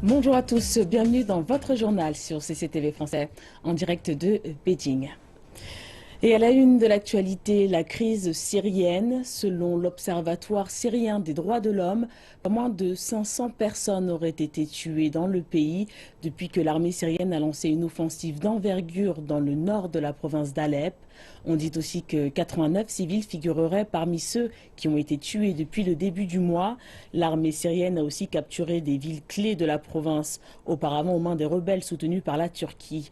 Bonjour à tous, bienvenue dans votre journal sur CCTV français, en direct de Beijing. Et à la une de l'actualité, la crise syrienne. Selon l'Observatoire syrien des droits de l'homme, pas moins de 500 personnes auraient été tuées dans le pays depuis que l'armée syrienne a lancé une offensive d'envergure dans le nord de la province d'Alep. On dit aussi que 89 civils figureraient parmi ceux qui ont été tués depuis le début du mois. L'armée syrienne a aussi capturé des villes clés de la province, auparavant aux mains des rebelles soutenus par la Turquie.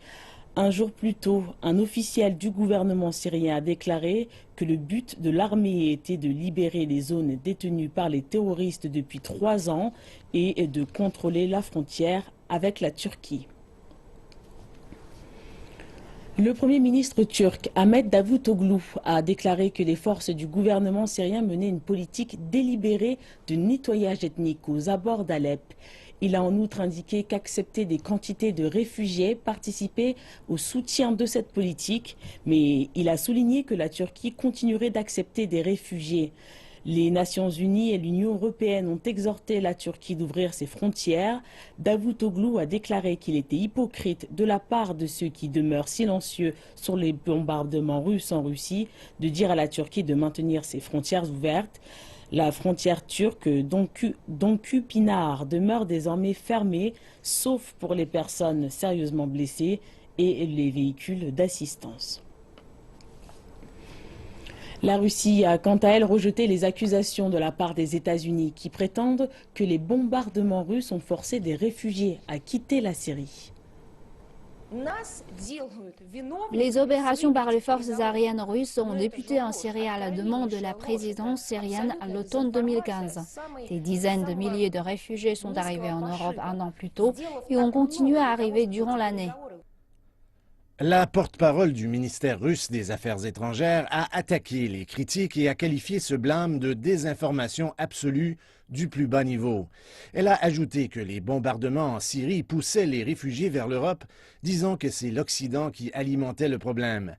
Un jour plus tôt, un officiel du gouvernement syrien a déclaré que le but de l'armée était de libérer les zones détenues par les terroristes depuis 3 ans et de contrôler la frontière avec la Turquie. Le Premier ministre turc Ahmet Davutoglu a déclaré que les forces du gouvernement syrien menaient une politique délibérée de nettoyage ethnique aux abords d'Alep. Il a en outre indiqué qu'accepter des quantités de réfugiés participait au soutien de cette politique, mais il a souligné que la Turquie continuerait d'accepter des réfugiés. Les Nations Unies et l'Union européenne ont exhorté la Turquie d'ouvrir ses frontières. Davutoglu a déclaré qu'il était hypocrite de la part de ceux qui demeurent silencieux sur les bombardements russes en Russie de dire à la Turquie de maintenir ses frontières ouvertes. La frontière turque d'Onkupinar demeure désormais fermée, sauf pour les personnes sérieusement blessées et les véhicules d'assistance. La Russie a quant à elle rejeté les accusations de la part des États-Unis qui prétendent que les bombardements russes ont forcé des réfugiés à quitter la Syrie. Les opérations par les forces aériennes russes ont débuté en Syrie à la demande de la présidence syrienne à l'automne 2015. Des dizaines de milliers de réfugiés sont arrivés en Europe un an plus tôt et ont continué à arriver durant l'année. La porte-parole du ministère russe des Affaires étrangères a attaqué les critiques et a qualifié ce blâme de désinformation absolue du plus bas niveau. Elle a ajouté que les bombardements en Syrie poussaient les réfugiés vers l'Europe, disant que c'est l'Occident qui alimentait le problème.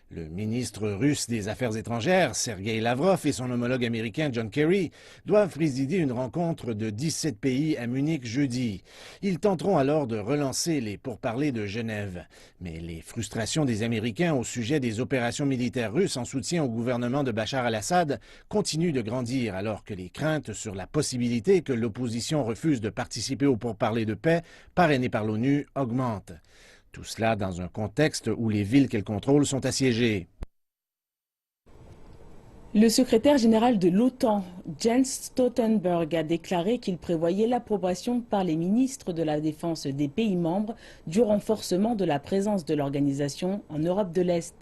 Le ministre russe des Affaires étrangères, Sergei Lavrov, et son homologue américain John Kerry doivent présider une rencontre de 17 pays à Munich jeudi. Ils tenteront alors de relancer les pourparlers de Genève. Mais les frustrations des Américains au sujet des opérations militaires russes en soutien au gouvernement de Bachar al-Assad continuent de grandir alors que les craintes sur la possibilité que l'opposition refuse de participer aux pourparlers de paix parrainés par l'ONU augmentent. Tout cela dans un contexte où les villes qu'elle contrôle sont assiégées. Le secrétaire général de l'OTAN, Jens Stoltenberg, a déclaré qu'il prévoyait l'approbation par les ministres de la Défense des pays membres du renforcement de la présence de l'organisation en Europe de l'Est.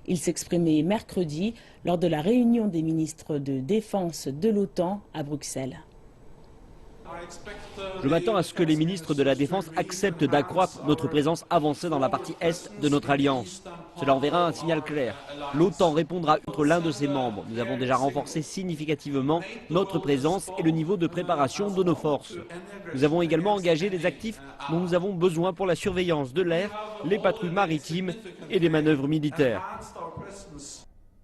Il s'exprimait mercredi lors de la réunion des ministres de Défense de l'OTAN à Bruxelles. Je m'attends à ce que les ministres de la Défense acceptent d'accroître notre présence avancée dans la partie Est de notre alliance. Cela enverra un signal clair. L'OTAN répondra outre l'un de ses membres. Nous avons déjà renforcé significativement notre présence et le niveau de préparation de nos forces. Nous avons également engagé des actifs dont nous avons besoin pour la surveillance de l'air, les patrouilles maritimes et les manœuvres militaires.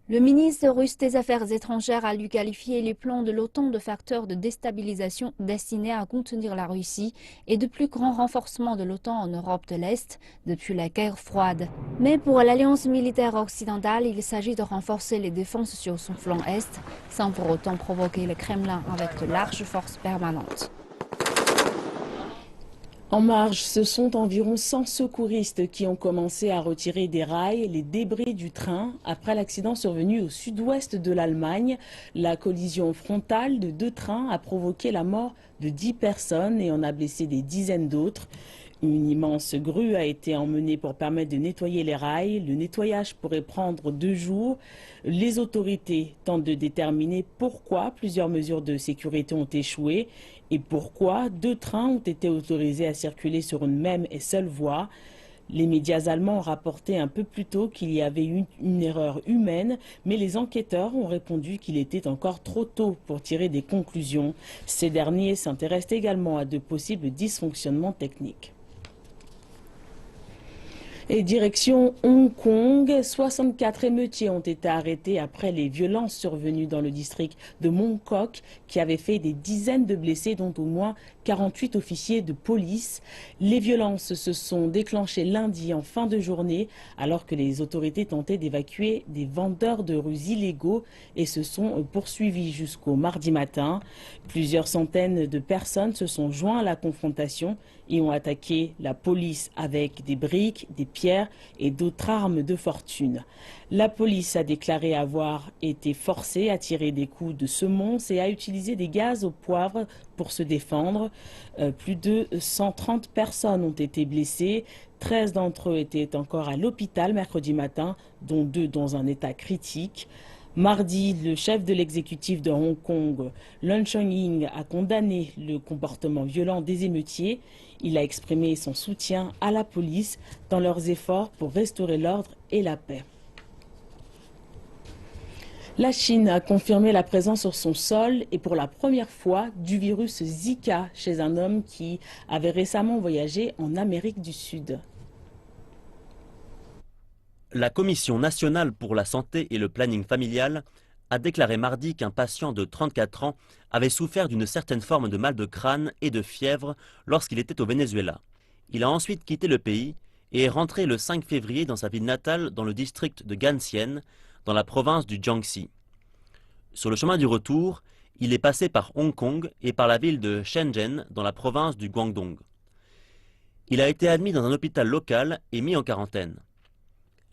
Le ministre russe des Affaires étrangères a lui qualifié les plans de l'OTAN de facteurs de déstabilisation destinés à contenir la Russie et de plus grand renforcement de l'OTAN en Europe de l'Est depuis la guerre froide. Mais pour l'alliance militaire occidentale, il s'agit de renforcer les défenses sur son flanc Est sans pour autant provoquer le Kremlin avec de larges forces permanentes. En marge, ce sont environ 100 secouristes qui ont commencé à retirer des rails les débris du train après l'accident survenu au sud-ouest de l'Allemagne. La collision frontale de 2 trains a provoqué la mort de 10 personnes et en a blessé des dizaines d'autres. Une immense grue a été emmenée pour permettre de nettoyer les rails. Le nettoyage pourrait prendre 2 jours. Les autorités tentent de déterminer pourquoi plusieurs mesures de sécurité ont échoué et pourquoi 2 trains ont été autorisés à circuler sur une même et seule voie. Les médias allemands ont rapporté un peu plus tôt qu'il y avait eu une erreur humaine, mais les enquêteurs ont répondu qu'il était encore trop tôt pour tirer des conclusions. Ces derniers s'intéressent également à de possibles dysfonctionnements techniques. Et direction Hong Kong, 64 émeutiers ont été arrêtés après les violences survenues dans le district de Mong Kok qui avaient fait des dizaines de blessés dont au moins 48 officiers de police. Les violences se sont déclenchées lundi en fin de journée alors que les autorités tentaient d'évacuer des vendeurs de rue illégaux et se sont poursuivies jusqu'au mardi matin. Plusieurs centaines de personnes se sont joints à la confrontation et ont attaqué la police avec des briques, des pierres et d'autres armes de fortune. La police a déclaré avoir été forcée à tirer des coups de semonce et à utiliser des gaz au poivre pour se défendre. Plus de 130 personnes ont été blessées. 13 d'entre eux étaient encore à l'hôpital mercredi matin, dont 2 dans un état critique. Mardi, le chef de l'exécutif de Hong Kong, Leung Chun-ying, a condamné le comportement violent des émeutiers. Il a exprimé son soutien à la police dans leurs efforts pour restaurer l'ordre et la paix. La Chine a confirmé la présence sur son sol et pour la première fois du virus Zika chez un homme qui avait récemment voyagé en Amérique du Sud. La Commission nationale pour la santé et le planning familial a déclaré mardi qu'un patient de 34 ans avait souffert d'une certaine forme de mal de crâne et de fièvre lorsqu'il était au Venezuela. Il a ensuite quitté le pays et est rentré le 5 février dans sa ville natale dans le district de Ganxian, dans la province du Jiangxi. Sur le chemin du retour, il est passé par Hong Kong et par la ville de Shenzhen dans la province du Guangdong. Il a été admis dans un hôpital local et mis en quarantaine.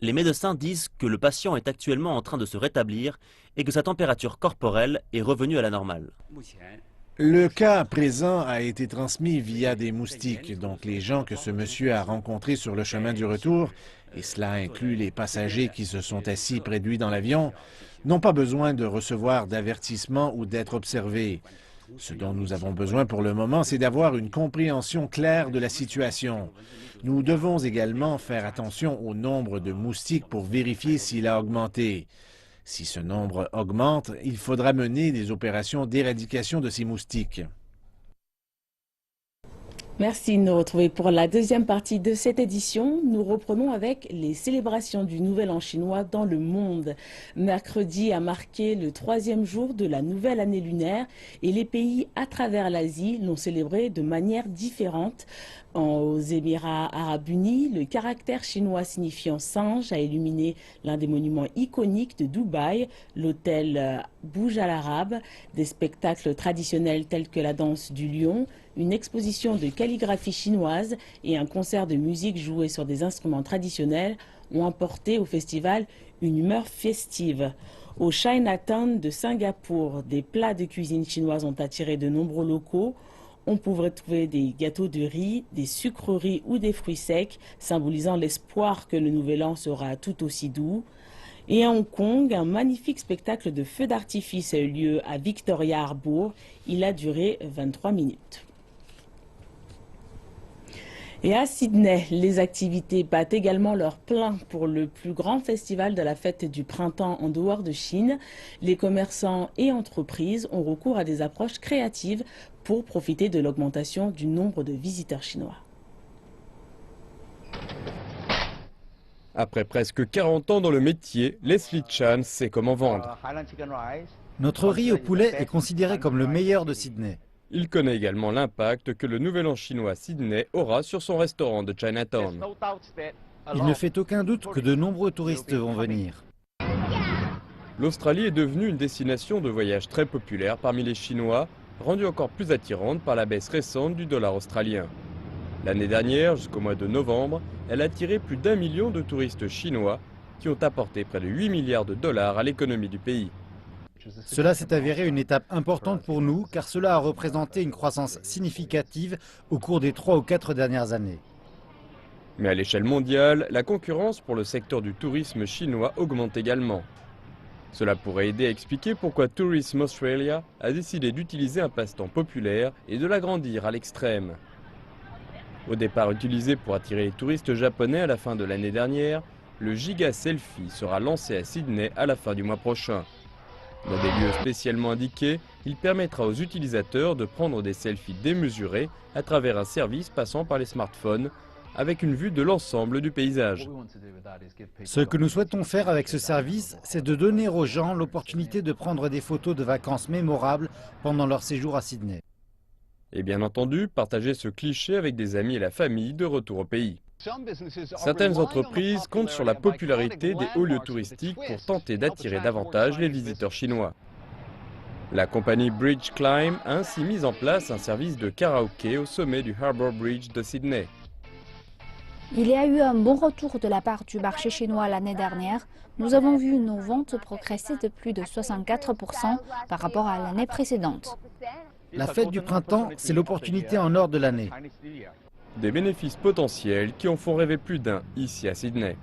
Les médecins disent que le patient est actuellement en train de se rétablir et que sa température corporelle est revenue à la normale. Le cas présent a été transmis via des moustiques, donc les gens que ce monsieur a rencontrés sur le chemin du retour, et cela inclut les passagers qui se sont assis près de lui dans l'avion, n'ont pas besoin de recevoir d'avertissement ou d'être observés. Ce dont nous avons besoin pour le moment, c'est d'avoir une compréhension claire de la situation. Nous devons également faire attention au nombre de moustiques pour vérifier s'il a augmenté. Si ce nombre augmente, il faudra mener des opérations d'éradication de ces moustiques. Merci de nous retrouver pour la deuxième partie de cette édition. Nous reprenons avec les célébrations du Nouvel An chinois dans le monde. Mercredi a marqué le 3e jour de la nouvelle année lunaire et les pays à travers l'Asie l'ont célébré de manière différente. Aux Émirats arabes unis, le caractère chinois signifiant singe a illuminé l'un des monuments iconiques de Dubaï, l'hôtel Burj Al Arab. Des spectacles traditionnels tels que la danse du lion, une exposition de calligraphie chinoise et un concert de musique joué sur des instruments traditionnels ont apporté au festival une humeur festive. Au Chinatown de Singapour, des plats de cuisine chinoise ont attiré de nombreux locaux. On pourrait trouver des gâteaux de riz, des sucreries ou des fruits secs, symbolisant l'espoir que le nouvel an sera tout aussi doux. Et à Hong Kong, un magnifique spectacle de feux d'artifice a eu lieu à Victoria Harbour. Il a duré 23 minutes. Et à Sydney, les activités battent également leur plein pour le plus grand festival de la fête du printemps en dehors de Chine. Les commerçants et entreprises ont recours à des approches créatives pour profiter de l'augmentation du nombre de visiteurs chinois. Après presque 40 ans dans le métier, Leslie Chan sait comment vendre. Notre riz au poulet est considéré comme le meilleur de Sydney. Il connaît également l'impact que le Nouvel An chinois à Sydney aura sur son restaurant de Chinatown. Il ne fait aucun doute que de nombreux touristes vont venir. L'Australie est devenue une destination de voyage très populaire parmi les Chinois, rendue encore plus attirante par la baisse récente du dollar australien. L'année dernière, jusqu'au mois de novembre, elle a attiré plus d'1 million de touristes chinois qui ont apporté près de 8 milliards de dollars à l'économie du pays. Cela s'est avéré une étape importante pour nous car cela a représenté une croissance significative au cours des 3 ou 4 dernières années. Mais à l'échelle mondiale, la concurrence pour le secteur du tourisme chinois augmente également. Cela pourrait aider à expliquer pourquoi Tourism Australia a décidé d'utiliser un passe-temps populaire et de l'agrandir à l'extrême. Au départ utilisé pour attirer les touristes japonais à la fin de l'année dernière, le Giga Selfie sera lancé à Sydney à la fin du mois prochain. Dans des lieux spécialement indiqués, il permettra aux utilisateurs de prendre des selfies démesurés à travers un service passant par les smartphones, avec une vue de l'ensemble du paysage. Ce que nous souhaitons faire avec ce service, c'est de donner aux gens l'opportunité de prendre des photos de vacances mémorables pendant leur séjour à Sydney. Et bien entendu, partager ce cliché avec des amis et la famille de retour au pays. Certaines entreprises comptent sur la popularité des hauts lieux touristiques pour tenter d'attirer davantage les visiteurs chinois. La compagnie Bridge Climb a ainsi mis en place un service de karaoké au sommet du Harbour Bridge de Sydney. Il y a eu un bon retour de la part du marché chinois l'année dernière. Nous avons vu nos ventes progresser de plus de 64% par rapport à l'année précédente. La fête du printemps, c'est l'opportunité en or de l'année. Des bénéfices potentiels qui en font rêver plus d'un ici à Sydney.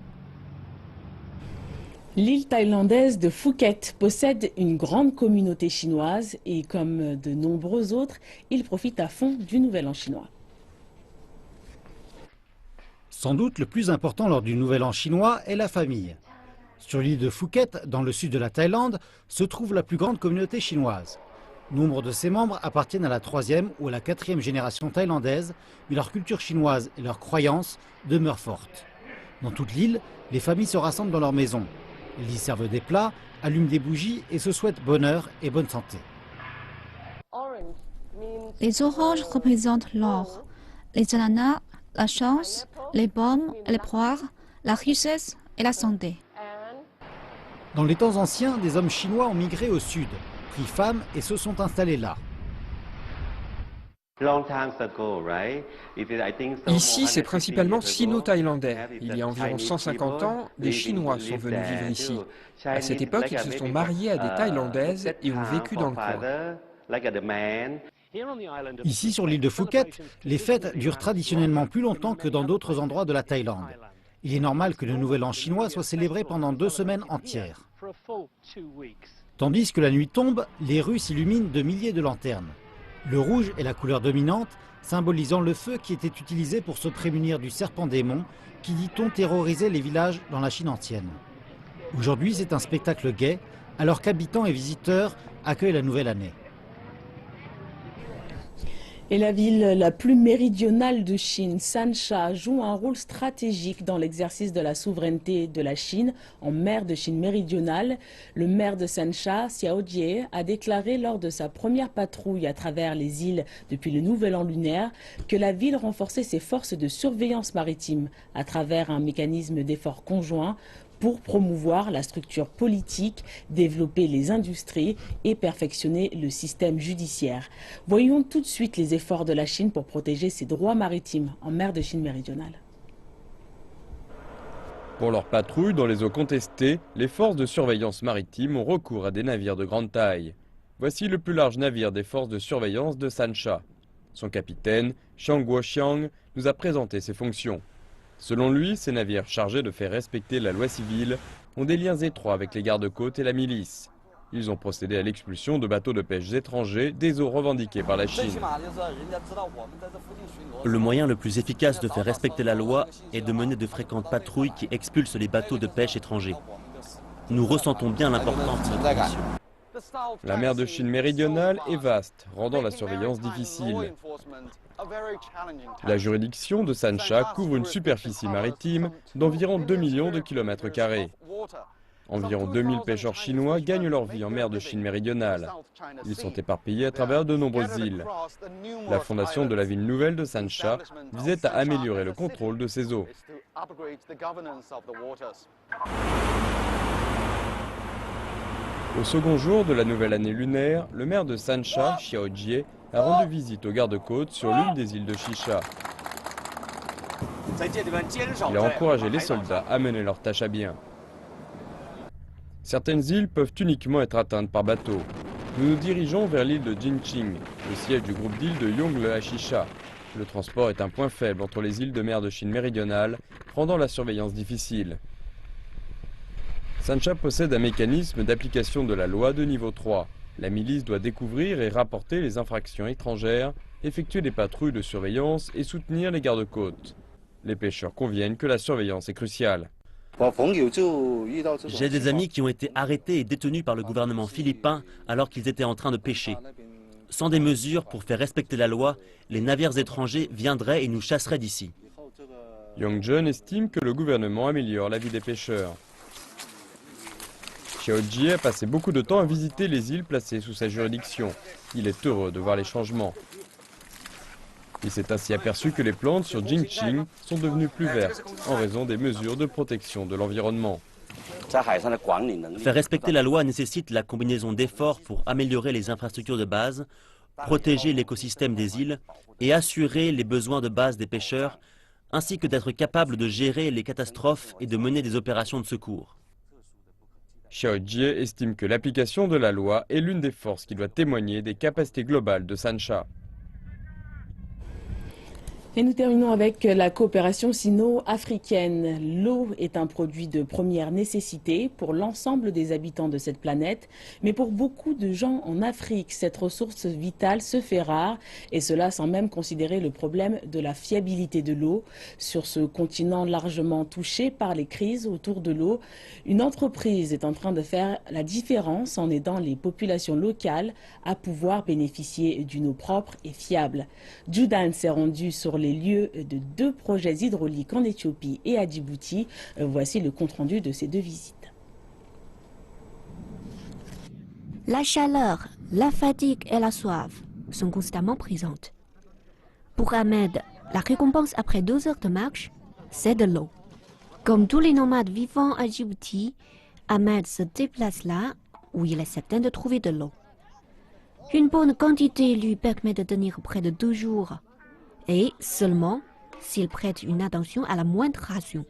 L'île thaïlandaise de Phuket possède une grande communauté chinoise et comme de nombreux autres, il profite à fond du Nouvel An chinois. Sans doute le plus important lors du Nouvel An chinois est la famille. Sur l'île de Phuket, dans le sud de la Thaïlande, se trouve la plus grande communauté chinoise. Nombre de ses membres appartiennent à la 3e ou à la 4e génération thaïlandaise, mais leur culture chinoise et leurs croyances demeurent fortes. Dans toute l'île, les familles se rassemblent dans leur maison. Ils y servent des plats, allument des bougies et se souhaitent bonheur et bonne santé. Les oranges représentent l'or, les ananas, la chance, les pommes et les poires, la richesse et la santé. Dans les temps anciens, des hommes chinois ont migré au sud, pris femme et se sont installés là. Ici, c'est principalement sino-thaïlandais. Il y a environ 150 ans, des Chinois sont venus vivre ici. À cette époque, ils se sont mariés à des Thaïlandaises et ont vécu dans le coin. Ici, sur l'île de Phuket, les fêtes durent traditionnellement plus longtemps que dans d'autres endroits de la Thaïlande. Il est normal que le Nouvel An chinois soit célébré pendant 2 semaines entières. Tandis que la nuit tombe, les rues s'illuminent de milliers de lanternes. Le rouge est la couleur dominante, symbolisant le feu qui était utilisé pour se prémunir du serpent démon qui, dit-on, terrorisait les villages dans la Chine ancienne. Aujourd'hui, c'est un spectacle gai, alors qu'habitants et visiteurs accueillent la nouvelle année. Et la ville la plus méridionale de Chine, Sansha, joue un rôle stratégique dans l'exercice de la souveraineté de la Chine en mer de Chine méridionale. Le maire de Sansha, Xiao Jie, a déclaré lors de sa première patrouille à travers les îles depuis le Nouvel An lunaire que la ville renforçait ses forces de surveillance maritime à travers un mécanisme d'effort conjoint pour promouvoir la structure politique, développer les industries et perfectionner le système judiciaire. Voyons tout de suite les efforts de la Chine pour protéger ses droits maritimes en mer de Chine méridionale. Pour leur patrouille dans les eaux contestées, les forces de surveillance maritime ont recours à des navires de grande taille. Voici le plus large navire des forces de surveillance de Sansha. Son capitaine, Xiang Guoxiang, nous a présenté ses fonctions. Selon lui, ces navires chargés de faire respecter la loi civile ont des liens étroits avec les gardes-côtes et la milice. Ils ont procédé à l'expulsion de bateaux de pêche étrangers des eaux revendiquées par la Chine. Le moyen le plus efficace de faire respecter la loi est de mener de fréquentes patrouilles qui expulsent les bateaux de pêche étrangers. Nous ressentons bien l'importance de notre mission. La mer de Chine méridionale est vaste, rendant la surveillance difficile. La juridiction de Sansha couvre une superficie maritime d'environ 2 millions de kilomètres carrés. Environ 2000 pêcheurs chinois gagnent leur vie en mer de Chine méridionale. Ils sont éparpillés à travers de nombreuses îles. La fondation de la ville nouvelle de Sansha visait à améliorer le contrôle de ces eaux. Au second jour de la nouvelle année lunaire, le maire de Sansha, Xiao Jie, a rendu visite aux gardes-côtes sur l'une des îles de Shisha. Il a encouragé les soldats à mener leur tâche à bien. Certaines îles peuvent uniquement être atteintes par bateau. Nous nous dirigeons vers l'île de Jinqing, le siège du groupe d'îles de Yongle à Shisha. Le transport est un point faible entre les îles de mer de Chine méridionale, rendant la surveillance difficile. Sansha possède un mécanisme d'application de la loi de niveau 3. La milice doit découvrir et rapporter les infractions étrangères, effectuer des patrouilles de surveillance et soutenir les gardes-côtes. Les pêcheurs conviennent que la surveillance est cruciale. J'ai des amis qui ont été arrêtés et détenus par le gouvernement philippin alors qu'ils étaient en train de pêcher. Sans des mesures pour faire respecter la loi, les navires étrangers viendraient et nous chasseraient d'ici. Yang Jun estime que le gouvernement améliore la vie des pêcheurs. Xiao Jie a passé beaucoup de temps à visiter les îles placées sous sa juridiction. Il est heureux de voir les changements. Il s'est ainsi aperçu que les plantes sur Jingqing sont devenues plus vertes en raison des mesures de protection de l'environnement. Faire respecter la loi nécessite la combinaison d'efforts pour améliorer les infrastructures de base, protéger l'écosystème des îles et assurer les besoins de base des pêcheurs, ainsi que d'être capable de gérer les catastrophes et de mener des opérations de secours. Xiao Jie estime que l'application de la loi est l'une des forces qui doit témoigner des capacités globales de Sansha. Et nous terminons avec la coopération sino-africaine. L'eau est un produit de première nécessité pour l'ensemble des habitants de cette planète. Mais pour beaucoup de gens en Afrique, cette ressource vitale se fait rare. Et cela sans même considérer le problème de la fiabilité de l'eau. Sur ce continent largement touché par les crises autour de l'eau, une entreprise est en train de faire la différence en aidant les populations locales à pouvoir bénéficier d'une eau propre et fiable. Judan s'est rendu sur les lieux de 2 projets hydrauliques en Éthiopie et à Djibouti. Voici le compte-rendu de ces 2 visites. La chaleur, la fatigue et la soif sont constamment présentes. Pour Ahmed, la récompense après 2 heures de marche, c'est de l'eau. Comme tous les nomades vivant à Djibouti, Ahmed se déplace là où il est certain de trouver de l'eau. Une bonne quantité lui permet de tenir près de 2 jours. Et seulement s'il prête une attention à la moindre ration.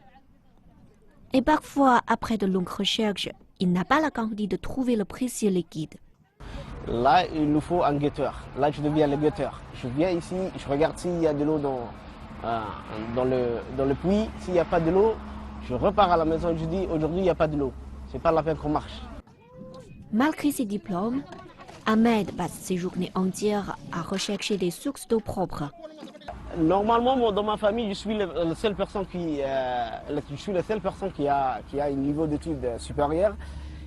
Et parfois, après de longues recherches, il n'a pas la garantie de trouver le précieux liquide. Là, il nous faut un guetteur. Là, je deviens le guetteur. Je viens ici, je regarde s'il y a de l'eau dans le puits. S'il n'y a pas de l'eau, je repars à la maison et je dis aujourd'hui, il n'y a pas de l'eau. C'est pas la peine qu'on marche. Malgré ses diplômes, Ahmed passe ses journées entières à rechercher des sources d'eau propre. Normalement, dans ma famille, je suis la seule personne qui a un niveau d'études supérieur.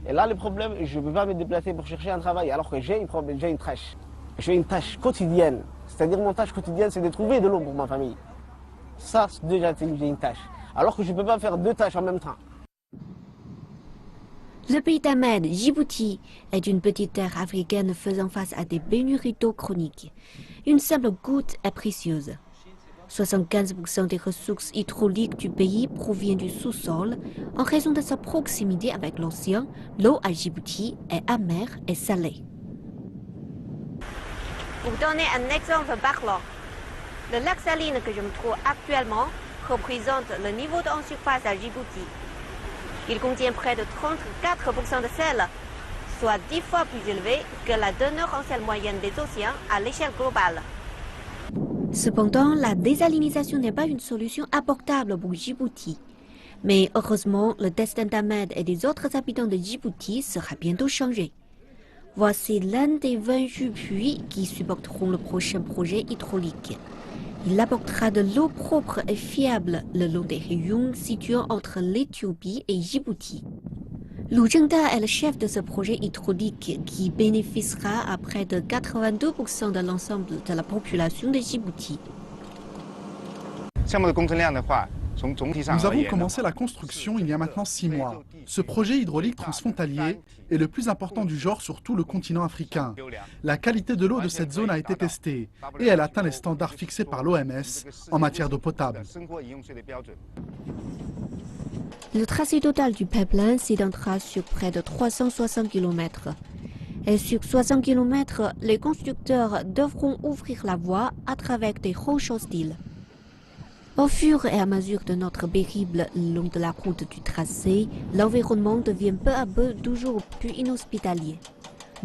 Et là, le problème, je ne peux pas me déplacer pour chercher un travail, alors que j'ai une tâche. J'ai une tâche quotidienne. C'est-à-dire, mon tâche quotidienne, c'est de trouver de l'eau pour ma famille. Ça, déjà, j'ai une tâche. Alors que je ne peux pas faire 2 tâches en même temps. Le pays d'Ahmed, Djibouti, est une petite terre africaine faisant face à des pénuries d'eau chroniques. Une simple goutte est précieuse. 75% des ressources hydrauliques du pays proviennent du sous-sol. En raison de sa proximité avec l'océan, l'eau à Djibouti est amère et salée. Pour donner un exemple parlant, le lac saline que je me trouve actuellement représente le niveau d'eau en surface à Djibouti. Il contient près de 34% de sel, soit 10 fois plus élevé que la teneur en sel moyenne des océans à l'échelle globale. Cependant, la désalinisation n'est pas une solution abordable pour Djibouti. Mais heureusement, le destin d'Ahmed et des autres habitants de Djibouti sera bientôt changé. Voici l'un des 28 puits qui supporteront le prochain projet hydraulique. Il apportera de l'eau propre et fiable le long des rayons situant entre l'Éthiopie et Djibouti. Lu Zhengda est le chef de ce projet hydraulique qui bénéficiera à près de 82% de l'ensemble de la population de Djibouti. Nous avons commencé la construction il y a maintenant 6 mois. Ce projet hydraulique transfrontalier est le plus important du genre sur tout le continent africain. La qualité de l'eau de cette zone a été testée et elle atteint les standards fixés par l'OMS en matière d'eau potable. Le tracé total du pipeline s'étendra sur près de 360 km. Et sur 60 km, les constructeurs devront ouvrir la voie à travers des roches hostiles. Au fur et à mesure de notre périple le long de la route du tracé, l'environnement devient peu à peu toujours plus inhospitalier.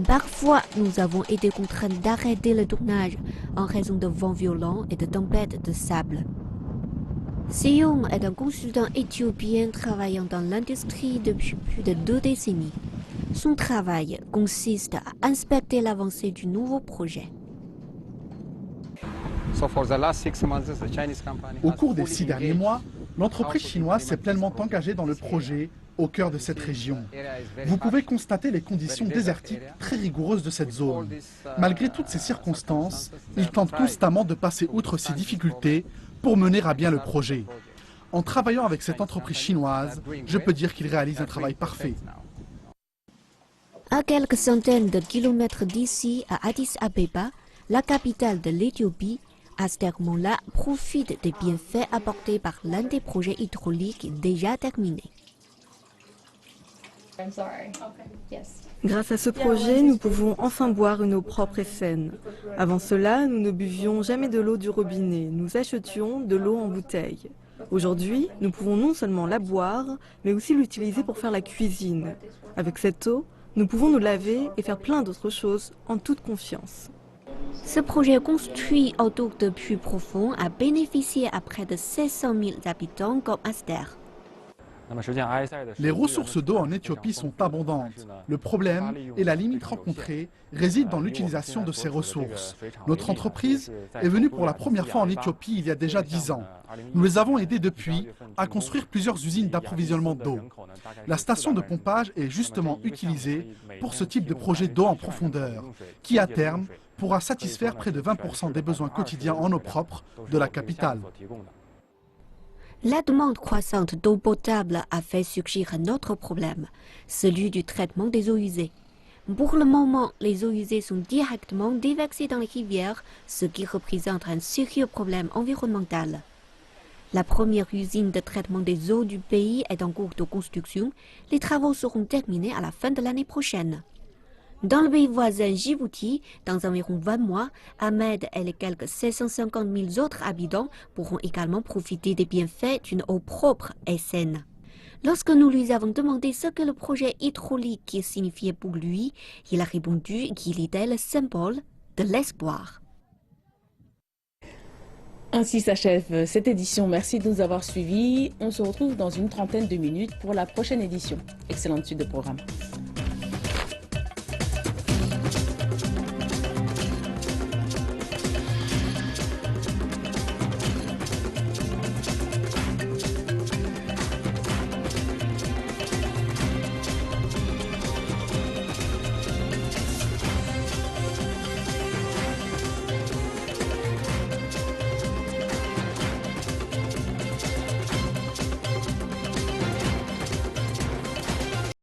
Parfois, nous avons été contraints d'arrêter le tournage en raison de vents violents et de tempêtes de sable. Seyoum est un consultant éthiopien travaillant dans l'industrie depuis plus de 2 décennies. Son travail consiste à inspecter l'avancée du nouveau projet. Au cours des 6 derniers mois, l'entreprise chinoise s'est pleinement engagée dans le projet au cœur de cette région. Vous pouvez constater les conditions désertiques très rigoureuses de cette zone. Malgré toutes ces circonstances, ils tentent constamment de passer outre ces difficultés pour mener à bien le projet. En travaillant avec cette entreprise chinoise, je peux dire qu'ils réalisent un travail parfait. À quelques centaines de kilomètres d'ici, à Addis Abeba, la capitale de l'Éthiopie, Aster Molla profite des bienfaits apportés par l'un des projets hydrauliques déjà terminés. Grâce à ce projet, nous pouvons enfin boire une eau propre et saine. Avant cela, nous ne buvions jamais de l'eau du robinet, nous achetions de l'eau en bouteille. Aujourd'hui, nous pouvons non seulement la boire, mais aussi l'utiliser pour faire la cuisine. Avec cette eau, nous pouvons nous laver et faire plein d'autres choses en toute confiance. Ce projet construit autour de puits profonds a bénéficié à près de 700 000 habitants comme Aster. Les ressources d'eau en Éthiopie sont abondantes. Le problème et la limite rencontrée résident dans l'utilisation de ces ressources. Notre entreprise est venue pour la première fois en Éthiopie il y a déjà 10 ans. Nous les avons aidés depuis à construire plusieurs usines d'approvisionnement d'eau. La station de pompage est justement utilisée pour ce type de projet d'eau en profondeur, qui à terme pourra satisfaire près de 20% des besoins quotidiens en eau propre de la capitale. La demande croissante d'eau potable a fait surgir un autre problème, celui du traitement des eaux usées. Pour le moment, les eaux usées sont directement déversées dans les rivières, ce qui représente un sérieux problème environnemental. La première usine de traitement des eaux du pays est en cours de construction. Les travaux seront terminés à la fin de l'année prochaine. Dans le pays voisin Djibouti, dans environ 20 mois, Ahmed et les quelques 750 000 autres habitants pourront également profiter des bienfaits d'une eau propre et saine. Lorsque nous lui avons demandé ce que le projet hydraulique signifiait pour lui, il a répondu qu'il était le symbole de l'espoir. Ainsi s'achève cette édition. Merci de nous avoir suivis. On se retrouve dans une trentaine de minutes pour la prochaine édition. Excellente suite de programme.